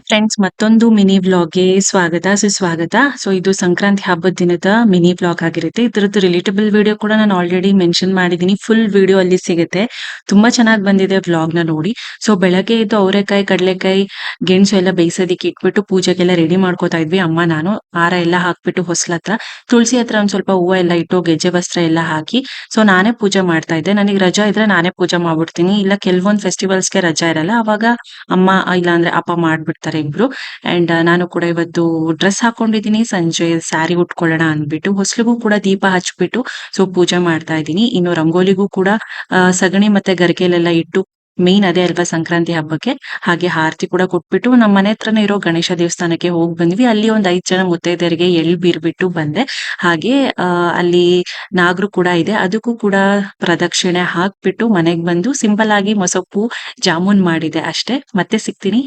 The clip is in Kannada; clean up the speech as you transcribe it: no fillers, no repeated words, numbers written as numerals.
ಫ್ರೆಂಡ್ಸ್, ಮತ್ತೊಂದು ಮಿನಿ ವ್ಲಾಗ್ಗೆ ಸ್ವಾಗತ ಸುಸ್ವಾಗತ. ಇದು ಸಂಕ್ರಾಂತಿ ಹಬ್ಬದ ದಿನದ ಮಿನಿ ವ್ಲಾಗ್ ಆಗಿರುತ್ತೆ. ಇದರದ್ದು ರಿಲೇಟಬಲ್ ವಿಡಿಯೋ ಕೂಡ ನಾನು ಆಲ್ರೆಡಿ ಮೆನ್ಷನ್ ಮಾಡಿದ್ದೀನಿ. ಫುಲ್ ವಿಡಿಯೋ ಅಲ್ಲಿ ಸಿಗುತ್ತೆ. ತುಂಬಾ ಚೆನ್ನಾಗಿ ಬಂದಿದೆ ವ್ಲಾಗ್ನ ನೋಡಿ. ಬೆಳಗ್ಗೆ ಎದ್ದು ಅವರೆಕಾಯಿ, ಕಡಲೆಕಾಯಿ, ಗೆಣಸು ಎಲ್ಲ ಬೇಯಿಸೋದಕ್ಕೆ ಇಟ್ಬಿಟ್ಟು ಪೂಜೆಗೆಲ್ಲ ರೆಡಿ ಮಾಡ್ಕೋತಾ ಇದ್ವಿ ಅಮ್ಮ ನಾನು. ಹಾರ ಎಲ್ಲ ಹಾಕ್ಬಿಟ್ಟು ಹೊಸ್ಲತ್ರ ತುಳಸಿ ಹತ್ರ ಒಂದ್ ಸ್ವಲ್ಪ ಹೂವು ಎಲ್ಲ ಇಟ್ಟು ಗೆಜ್ಜೆ ವಸ್ತ್ರ ಎಲ್ಲ ಹಾಕಿ ನಾನೇ ಪೂಜೆ ಮಾಡ್ತಾ ಇದ್ದೆ. ನನಗೆ ರಜಾ ಇದ್ರೆ ನಾನೇ ಪೂಜೆ ಮಾಡ್ಬಿಡ್ತೀನಿ. ಇಲ್ಲ ಕೆಲವೊಂದು ಫೆಸ್ಟಿವಲ್ಸ್ಗೆ ರಜಾ ಇರಲ್ಲ, ಅವಾಗ ಅಮ್ಮ ಇಲ್ಲ ಅಂದ್ರೆ ಅಪ್ಪ ಮಾಡ್ಬಿಡ್ತಾರೆ ಇಬ್ರು. ಅಂಡ್ ನಾನು ಕೂಡ ಇವತ್ತು ಡ್ರೆಸ್ ಹಾಕೊಂಡಿದೀನಿ. ಸಂಜೆ ಸ್ಯಾರಿ ಉಟ್ಕೊಳ್ಳೋಣ ಅಂದ್ಬಿಟ್ಟು ಹೊಸ್ಲಿಗೂ ಕೂಡ ದೀಪ ಹಚ್ಬಿಟ್ಟು ಪೂಜೆ ಮಾಡ್ತಾ ಇದ್ದೀನಿ. ಇನ್ನು ರಂಗೋಲಿಗೂ ಕೂಡ ಸಗಣಿ ಮತ್ತೆ ಗರಿಗೆಲೆಲ್ಲ ಇಟ್ಟು, ಮೇನ್ ಅದೇ ಅಲ್ವಾ ಸಂಕ್ರಾಂತಿ ಹಬ್ಬಕ್ಕೆ. ಹಾಗೆ ಆರತಿ ಕೂಡ ಕೊಟ್ಬಿಟ್ಟು ನಮ್ಮ ಮನೆ ಹತ್ರನೇ ಇರೋ ಗಣೇಶ ದೇವಸ್ಥಾನಕ್ಕೆ ಹೋಗಿ ಬಂದ್ವಿ. ಅಲ್ಲಿ ಒಂದ್ 5 ಜನ ಮುತ್ತೈದೆಯರಿಗೆ ಎಳ್ ಬೀರ್ಬಿಟ್ಟು ಬಂದೆ. ಹಾಗೆ ಅಲ್ಲಿ ನಾಗರು ಕೂಡ ಇದೆ, ಅದಕ್ಕೂ ಕೂಡ ಪ್ರದಕ್ಷಿಣೆ ಹಾಕ್ಬಿಟ್ಟು ಮನೆಗ್ ಬಂದು ಸಿಂಪಲ್ ಆಗಿ ಮೊಸಪ್ಪು ಜಾಮೂನ್ ಮಾಡಿದೆ ಅಷ್ಟೇ. ಮತ್ತೆ ಸಿಗ್ತೀನಿ.